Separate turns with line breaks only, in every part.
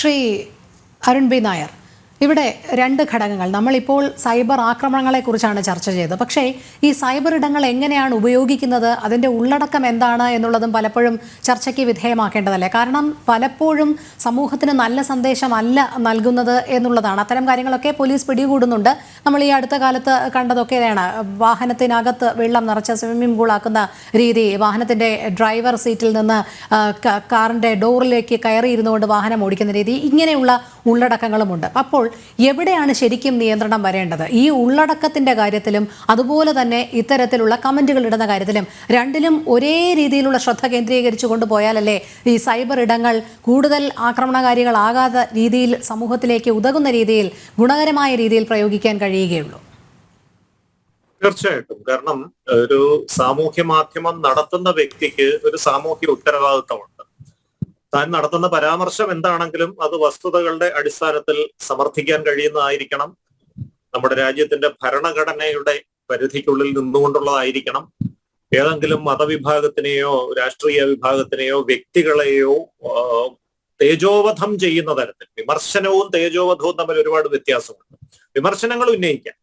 Shri Arun B Nair, ഇവിടെ രണ്ട് ഘടകങ്ങൾ. നമ്മളിപ്പോൾ സൈബർ ആക്രമണങ്ങളെക്കുറിച്ചാണ് ചർച്ച ചെയ്തത്. പക്ഷേ ഈ സൈബർ ഇടങ്ങൾ എങ്ങനെയാണ് ഉപയോഗിക്കുന്നത്, അതിൻ്റെ ഉള്ളടക്കം എന്താണ് എന്നുള്ളതും പലപ്പോഴും ചർച്ചയ്ക്ക് വിധേയമാക്കേണ്ടതല്ലേ? കാരണം പലപ്പോഴും സമൂഹത്തിന് നല്ല സന്ദേശമല്ല നൽകുന്നത് എന്നുള്ളതാണ്. അത്തരം കാര്യങ്ങളൊക്കെ പോലീസ് പിടികൂടുന്നുണ്ട്. നമ്മൾ ഈ അടുത്ത കാലത്ത് കണ്ടതൊക്കെയാണ് വാഹനത്തിനകത്ത് വെള്ളം നിറച്ച സ്വിമ്മിംഗ് പൂളാക്കുന്ന രീതി, വാഹനത്തിൻ്റെ ഡ്രൈവർ സീറ്റിൽ നിന്ന് കാറിൻ്റെ ഡോറിലേക്ക് കയറിയിരുന്നുകൊണ്ട് വാഹനം ഓടിക്കുന്ന രീതി, ഇങ്ങനെയുള്ള ഉള്ളടക്കങ്ങളുമുണ്ട്. അപ്പോൾ എവിടെയാണ് ശരിക്കും നിയന്ത്രണം വരേണ്ടത്? ഈ ഉള്ളടക്കത്തിന്റെ കാര്യത്തിലും അതുപോലെ തന്നെ ഇത്തരത്തിലുള്ള കമന്റുകൾ ഇടുന്ന കാര്യത്തിലും രണ്ടിലും ഒരേ രീതിയിലുള്ള ശ്രദ്ധ കേന്ദ്രീകരിച്ചു കൊണ്ടുപോയാലല്ലേ ഈ സൈബർ ഇടങ്ങൾ കൂടുതൽ ആക്രമണകാരികളാകാത്ത രീതിയിൽ സമൂഹത്തിലേക്ക് ഉതകുന്ന രീതിയിൽ ഗുണകരമായ രീതിയിൽ പ്രയോഗിക്കാൻ കഴിയുകയുള്ളൂ?
തീർച്ചയായിട്ടും. കാരണം ഒരു സാമൂഹ്യ മാധ്യമം നടത്തുന്ന വ്യക്തിക്ക് ഒരു സാമൂഹ്യ ഉത്തരവാദിത്തമുണ്ട്. താൻ നടത്തുന്ന പരാമർശം എന്താണെങ്കിലും അത് വസ്തുതകളുടെ അടിസ്ഥാനത്തിൽ സമർത്ഥിക്കാൻ കഴിയുന്നതായിരിക്കണം. നമ്മുടെ രാജ്യത്തിന്റെ ഭരണഘടനയുടെ പരിധിക്കുള്ളിൽ നിന്നുകൊണ്ടുള്ളതായിരിക്കണം. ഏതെങ്കിലും മതവിഭാഗത്തിനെയോ രാഷ്ട്രീയ വിഭാഗത്തിനെയോ വ്യക്തികളെയോ തേജോവധം ചെയ്യുന്ന തരത്തിൽ, വിമർശനവും തേജോവധവും തമ്മിൽ ഒരുപാട് വ്യത്യാസമുണ്ട്. വിമർശനങ്ങൾ ഉന്നയിക്കാം,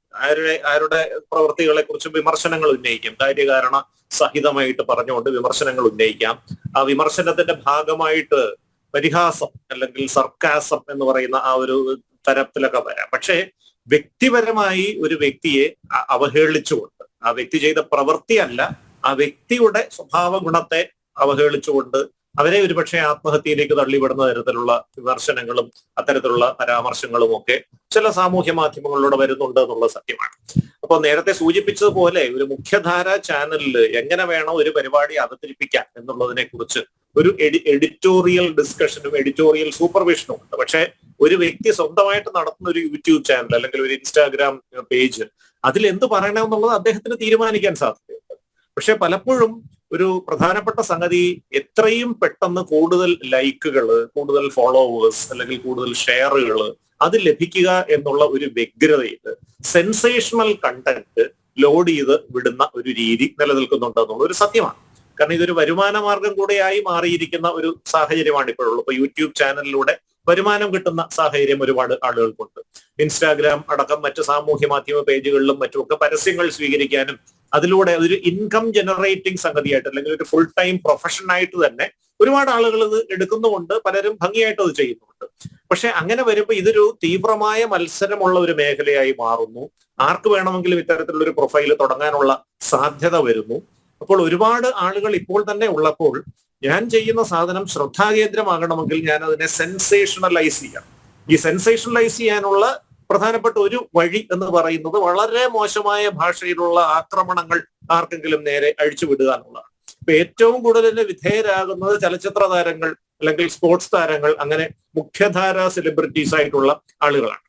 ആരുടെ പ്രവൃത്തികളെ കുറിച്ചും വിമർശനങ്ങൾ ഉന്നയിക്കാം, കാര്യകാരണ സഹിതമായിട്ട് പറഞ്ഞുകൊണ്ട് വിമർശനങ്ങൾ ഉന്നയിക്കാം. ആ വിമർശനത്തിന്റെ ഭാഗമായിട്ട് പരിഹാസം അല്ലെങ്കിൽ സർക്കാസം എന്ന് പറയുന്ന ആ ഒരു തരത്തിലൊക്കെ വരാം. പക്ഷേ വ്യക്തിപരമായി ഒരു വ്യക്തിയെ അവഹേളിച്ചുകൊണ്ട്, ആ വ്യക്തി ചെയ്ത പ്രവൃത്തിയല്ല, ആ വ്യക്തിയുടെ സ്വഭാവ ഗുണത്തെ അവഹേളിച്ചുകൊണ്ട് അവരെ ഒരുപക്ഷെ ആത്മഹത്യയിലേക്ക് തള്ളിവിടുന്ന തരത്തിലുള്ള വിമർശനങ്ങളും അത്തരത്തിലുള്ള പരാമർശങ്ങളും ഒക്കെ ചില സാമൂഹ്യ മാധ്യമങ്ങളിലൂടെ വരുന്നുണ്ട് എന്നുള്ളത് സത്യമാണ്. അപ്പോൾ നേരത്തെ സൂചിപ്പിച്ചതുപോലെ ഒരു മുഖ്യധാര ചാനലിൽ എങ്ങനെ വേണം ഒരു പരിപാടി അവതരിപ്പിക്കാൻ എന്നുള്ളതിനെ കുറിച്ച് ഒരു എഡിറ്റോറിയൽ ഡിസ്കഷനും എഡിറ്റോറിയൽ സൂപ്പർവിഷനും ഉണ്ട്. പക്ഷെ ഒരു വ്യക്തി സ്വന്തമായിട്ട് നടത്തുന്ന ഒരു യൂട്യൂബ് ചാനൽ അല്ലെങ്കിൽ ഒരു ഇൻസ്റ്റാഗ്രാം പേജ്, അതിൽ എന്ത് പറയണമെന്നുള്ളത് അദ്ദേഹത്തിന് തീരുമാനിക്കാൻ സാധ്യതയുണ്ട്. പക്ഷെ പലപ്പോഴും ഒരു പ്രധാനപ്പെട്ട സംഗതി എത്രയും പെട്ടെന്ന് കൂടുതൽ ലൈക്കുകള്, കൂടുതൽ ഫോളോവേഴ്സ് അല്ലെങ്കിൽ കൂടുതൽ ഷെയറുകൾ അത് ലഭിക്കുക എന്നുള്ള ഒരു വ്യഗ്രതയിൽ സെൻസേഷണൽ കണ്ടന്റ് ലോഡ് ചെയ്ത് വിടുന്ന ഒരു രീതി നിലനിൽക്കുന്നുണ്ട് എന്നുള്ള ഒരു സത്യമാണ്. കാരണം ഇതൊരു വരുമാന മാർഗം കൂടെയായി മാറിയിരിക്കുന്ന ഒരു സാഹചര്യമാണ് ഇപ്പോഴുള്ളത്. ഇപ്പൊ യൂട്യൂബ് ചാനലിലൂടെ വരുമാനം കിട്ടുന്ന സാഹചര്യം ഒരുപാട് ആളുകൾക്കുണ്ട്. ഇൻസ്റ്റാഗ്രാം അടക്കം മറ്റ് സാമൂഹ്യ മാധ്യമ പേജുകളിലും മറ്റുമൊക്കെ പരസ്യങ്ങൾ സ്വീകരിക്കാനും അതിലൂടെ ഒരു ഇൻകം ജനറേറ്റിംഗ് സംഗതിയായിട്ട് അല്ലെങ്കിൽ ഒരു ഫുൾ ടൈം പ്രൊഫഷൻ ആയിട്ട് തന്നെ ഒരുപാട് ആളുകൾ ഇത് എടുക്കുന്നുമുണ്ട്. പലരും ഭംഗിയായിട്ട് അത് ചെയ്യുന്നുണ്ട്. പക്ഷെ അങ്ങനെ വരുമ്പോൾ ഇതൊരു തീവ്രമായ മത്സരമുള്ള ഒരു മേഖലയായി മാറുന്നു. ആർക്ക് വേണമെങ്കിലും ഇത്തരത്തിലുള്ള ഒരു പ്രൊഫൈൽ തുടങ്ങാനുള്ള സാധ്യത വരുന്നു. അപ്പോൾ ഒരുപാട് ആളുകൾ ഇപ്പോൾ തന്നെ ഉള്ളപ്പോൾ ഞാൻ ചെയ്യുന്ന സാധനം ശ്രദ്ധാകേന്ദ്രമാകണമെങ്കിൽ ഞാൻ അതിനെ സെൻസേഷണലൈസ് ചെയ്യണം. ഈ സെൻസേഷണലൈസ് ചെയ്യാനുള്ള പ്രധാനപ്പെട്ട ഒരു വഴി എന്ന് പറയുന്നത് വളരെ മോശമായ ഭാഷയിലുള്ള ആക്രമണങ്ങൾ ആർക്കെങ്കിലും നേരെ അഴിച്ചുവിടുക എന്നുള്ളതാണ്. ഇപ്പൊ ഏറ്റവും കൂടുതൽ വിധേയരാകുന്നത് ചലച്ചിത്ര താരങ്ങൾ അല്ലെങ്കിൽ സ്പോർട്സ് താരങ്ങൾ, അങ്ങനെ മുഖ്യധാര സെലിബ്രിറ്റീസ് ആയിട്ടുള്ള ആളുകളാണ്.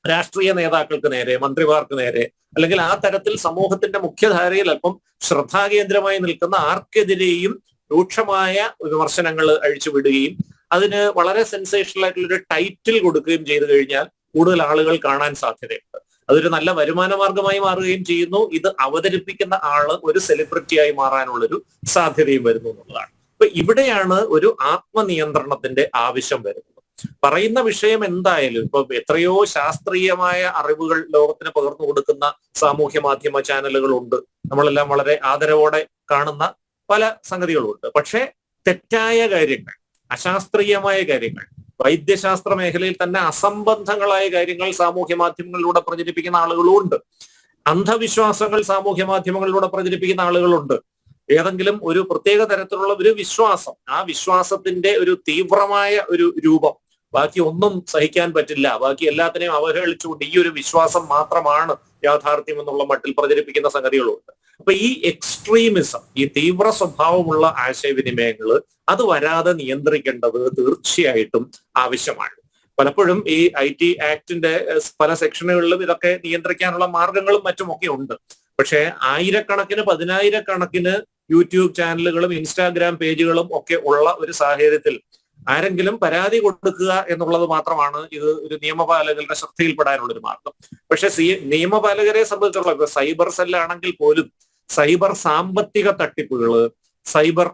രാഷ്ട്രീയ നേതാക്കൾക്ക് നേരെ, മന്ത്രിമാർക്ക് നേരെ, അല്ലെങ്കിൽ ആ തരത്തിൽ സമൂഹത്തിന്റെ മുഖ്യധാരയിൽ അല്പം ശ്രദ്ധാകേന്ദ്രമായി നിൽക്കുന്ന ആർക്കെതിരെയും രൂക്ഷമായ വിമർശനങ്ങൾ അഴിച്ചുവിടുകയും അതിന് വളരെ സെൻസേഷണൽ ആയിട്ടുള്ള ഒരു ടൈറ്റിൽ കൊടുക്കുകയും ചെയ്തു കഴിഞ്ഞാൽ കൂടുതൽ ആളുകൾ കാണാൻ സാധ്യതയുണ്ട്. അതൊരു നല്ല വരുമാന മാർഗമായി മാറുകയും ചെയ്യുന്നു. ഇത് അവതരിപ്പിക്കുന്ന ആള് ഒരു സെലിബ്രിറ്റിയായി മാറാനുള്ളൊരു സാധ്യതയും വരുന്നു എന്നുള്ളതാണ്. അപ്പൊ ഇവിടെയാണ് ഒരു ആത്മനിയന്ത്രണത്തിന്റെ ആവശ്യം വരുന്നത്. പറയുന്ന വിഷയം എന്തായാലും ഇപ്പൊ എത്രയോ ശാസ്ത്രീയമായ അറിവുകൾ ലോകത്തിന് പകർന്നു കൊടുക്കുന്ന സാമൂഹ്യ മാധ്യമ ചാനലുകളുണ്ട്. നമ്മളെല്ലാം വളരെ ആദരവോടെ കാണുന്ന പല സംഗതികളുമുണ്ട്. പക്ഷെ തെറ്റായ കാര്യങ്ങൾ, അശാസ്ത്രീയമായ കാര്യങ്ങൾ, വൈദ്യശാസ്ത്ര മേഖലയിൽ തന്നെ അസംബന്ധങ്ങളായ കാര്യങ്ങൾ സാമൂഹ്യ മാധ്യമങ്ങളിലൂടെ പ്രചരിപ്പിക്കുന്ന ആളുകളും ഉണ്ട്. അന്ധവിശ്വാസങ്ങൾ സാമൂഹ്യ മാധ്യമങ്ങളിലൂടെ പ്രചരിപ്പിക്കുന്ന ആളുകളുണ്ട്. ഏതെങ്കിലും ഒരു പ്രത്യേക തരത്തിലുള്ള ഒരു വിശ്വാസം, ആ വിശ്വാസത്തിന്റെ ഒരു തീവ്രമായ ഒരു രൂപം, ബാക്കി ഒന്നും സഹിക്കാൻ പറ്റില്ല, ബാക്കി എല്ലാത്തിനെയും അവഹേളിച്ചുകൊണ്ട് ഈ ഒരു വിശ്വാസം മാത്രമാണ് യാഥാർത്ഥ്യം എന്നുള്ള മട്ടിൽ പ്രചരിപ്പിക്കുന്ന സംഗതികളുണ്ട്. അപ്പൊ ഈ എക്സ്ട്രീമിസം, ഈ തീവ്ര സ്വഭാവമുള്ള ആശയവിനിമയങ്ങൾ അത് വരാതെ നിയന്ത്രിക്കേണ്ടത് തീർച്ചയായിട്ടും ആവശ്യമാണ്. പലപ്പോഴും ഈ IT ആക്ടിന്റെ പല സെക്ഷനുകളിലും ഇതൊക്കെ നിയന്ത്രിക്കാനുള്ള മാർഗങ്ങളും മറ്റുമൊക്കെ ഉണ്ട്. പക്ഷേ ആയിരക്കണക്കിന് പതിനായിരക്കണക്കിന് യൂട്യൂബ് ചാനലുകളും ഇൻസ്റ്റാഗ്രാം പേജുകളും ഒക്കെ ഉള്ള ഒരു സാഹചര്യത്തിൽ ആരെങ്കിലും പരാതി കൊടുക്കുക എന്നുള്ളത് മാത്രമാണ് ഇത് ഒരു നിയമപാലകരുടെ ശ്രദ്ധയിൽപ്പെടാനുള്ള ഒരു മാർഗം. പക്ഷെ നിയമപാലകരെ സംബന്ധിച്ചുള്ള സൈബർ സെല്ലാണെങ്കിൽ പോലും സൈബർ സാമ്പത്തിക തട്ടിപ്പുകള്, സൈബർ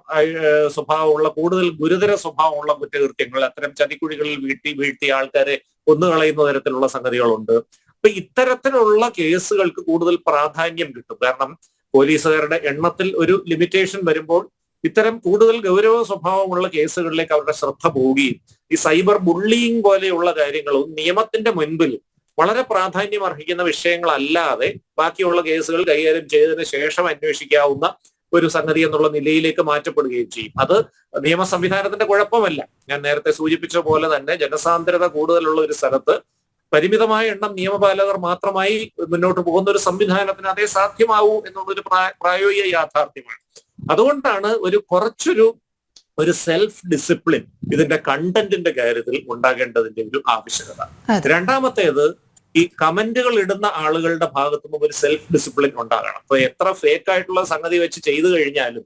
സ്വഭാവമുള്ള കൂടുതൽ ഗുരുതര സ്വഭാവമുള്ള കുറ്റകൃത്യങ്ങൾ, അത്തരം ചതിക്കുഴികളിൽ വീഴ്ത്തിയ ആൾക്കാരെ കൊന്നുകളയുന്ന തരത്തിലുള്ള സംഗതികളുണ്ട്. അപ്പൊ ഇത്തരത്തിലുള്ള കേസുകൾക്ക് കൂടുതൽ പ്രാധാന്യം കിട്ടും. കാരണം പോലീസുകാരുടെ എണ്ണത്തിൽ ഒരു ലിമിറ്റേഷൻ വരുമ്പോൾ ഇത്തരം കൂടുതൽ ഗൗരവ സ്വഭാവമുള്ള കേസുകളിലേക്ക് അവരുടെ ശ്രദ്ധ പോവുകയും ഈ സൈബർ ബുള്ളിയിങ് പോലെയുള്ള കാര്യങ്ങളും നിയമത്തിന്റെ മുൻപിൽ വളരെ പ്രാധാന്യം അർഹിക്കുന്ന വിഷയങ്ങളല്ലാതെ ബാക്കിയുള്ള കേസുകൾ കൈകാര്യം ചെയ്തതിന് ശേഷം അന്വേഷിക്കാവുന്ന ഒരു സംഗതി എന്നുള്ള നിലയിലേക്ക് മാറ്റപ്പെടുകയും ചെയ്യും. അത് നിയമ സംവിധാനത്തിന്റെ കുഴപ്പമല്ല. ഞാൻ നേരത്തെ സൂചിപ്പിച്ച പോലെ തന്നെ ജനസാന്ദ്രത കൂടുതലുള്ള ഒരു സ്ഥലത്ത് പരിമിതമായ എണ്ണം നിയമപാലകർ മാത്രമായി മുന്നോട്ട് പോകുന്ന ഒരു സംവിധാനത്തിന് അതേ സാധ്യമാവൂ എന്നുള്ളൊരു പ്രായോഗിക യാഥാർത്ഥ്യമാണ്. അതുകൊണ്ടാണ് ഒരു സെൽഫ് ഡിസിപ്ലിൻ ഇതിന്റെ കണ്ടന്റിന്റെ കാര്യത്തിൽ ഉണ്ടാകേണ്ടതിന്റെ ഒരു ആവശ്യകത. രണ്ടാമത്തേത്, ഈ കമന്റുകൾ ഇടുന്ന ആളുകളുടെ ഭാഗത്തുനിന്നും ഒരു സെൽഫ് ഡിസിപ്ലിൻ ഉണ്ടാകണം. അപ്പൊ എത്ര ഫേക്ക് ആയിട്ടുള്ള സംഗതി വെച്ച് ചെയ്തു കഴിഞ്ഞാലും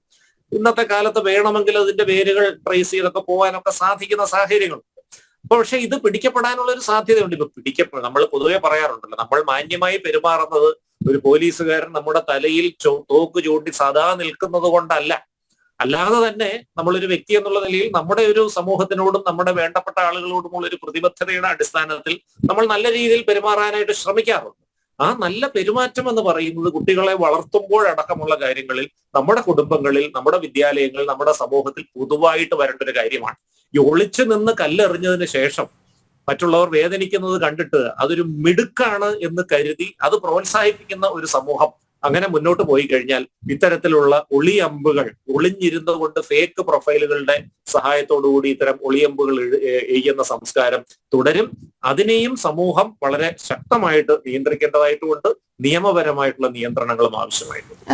ഇന്നത്തെ കാലത്ത് വേണമെങ്കിൽ അതിന്റെ വേരുകൾ ട്രേസ് ചെയ്തൊക്കെ പോകാനൊക്കെ സാധിക്കുന്ന സാഹചര്യങ്ങളുണ്ട്. അപ്പൊ പക്ഷെ ഇത് പിടിക്കപ്പെടാനുള്ള ഒരു സാധ്യതയുണ്ട്. ഇപ്പൊ നമ്മൾ പൊതുവെ പറയാറുണ്ടല്ലോ, നമ്മൾ മാന്യമായി പെരുമാറുന്നത് ഒരു പോലീസുകാരൻ നമ്മുടെ തലയിൽ തോക്ക് ചൂണ്ടി സദാ നിൽക്കുന്നത് കൊണ്ടല്ല, അല്ലാതെ തന്നെ നമ്മളൊരു വ്യക്തി എന്നുള്ള നിലയിൽ നമ്മുടെ ഒരു സമൂഹത്തിനോടും നമ്മുടെ വേണ്ടപ്പെട്ട ആളുകളോടുമുള്ള ഒരു പ്രതിബദ്ധതയുടെ അടിസ്ഥാനത്തിൽ നമ്മൾ നല്ല രീതിയിൽ പെരുമാറാനായിട്ട് ശ്രമിക്കാറുണ്ട്. ആ നല്ല പെരുമാറ്റം എന്ന് പറയുന്നത് കുട്ടികളെ വളർത്തുമ്പോഴടക്കമുള്ള കാര്യങ്ങളിൽ നമ്മുടെ കുടുംബങ്ങളിൽ, നമ്മുടെ വിദ്യാലയങ്ങളിൽ, നമ്മുടെ സമൂഹത്തിൽ പൊതുവായിട്ട് വരേണ്ട ഒരു കാര്യമാണ്. ഈ ഒളിച്ചു നിന്ന് കല്ലെറിഞ്ഞതിന് ശേഷം മറ്റുള്ളവർ വേദനിക്കുന്നത് കണ്ടിട്ട് അതൊരു മിടുക്കാണ് എന്ന് കരുതി അത് പ്രോത്സാഹിപ്പിക്കുന്ന ഒരു സമൂഹം അങ്ങനെ മുന്നോട്ട് പോയി കഴിഞ്ഞാൽ ഇത്തരത്തിലുള്ള ഒളിയമ്പുകൾ, ഒളിഞ്ഞിരുന്നുകൊണ്ട് ഫേക്ക് പ്രൊഫൈലുകളുടെ സഹായത്തോടുകൂടി ഇത്തരം ഒളിയമ്പുകൾ എയ്യുന്ന സംസ്കാരം തുടരും. അതിനെയും സമൂഹം വളരെ ശക്തമായിട്ട് നിയന്ത്രിക്കേണ്ടതായിട്ടുമുണ്ട്. നിയമപരമായിട്ടുള്ള നിയന്ത്രണങ്ങളും ആവശ്യമായിട്ടുണ്ട്.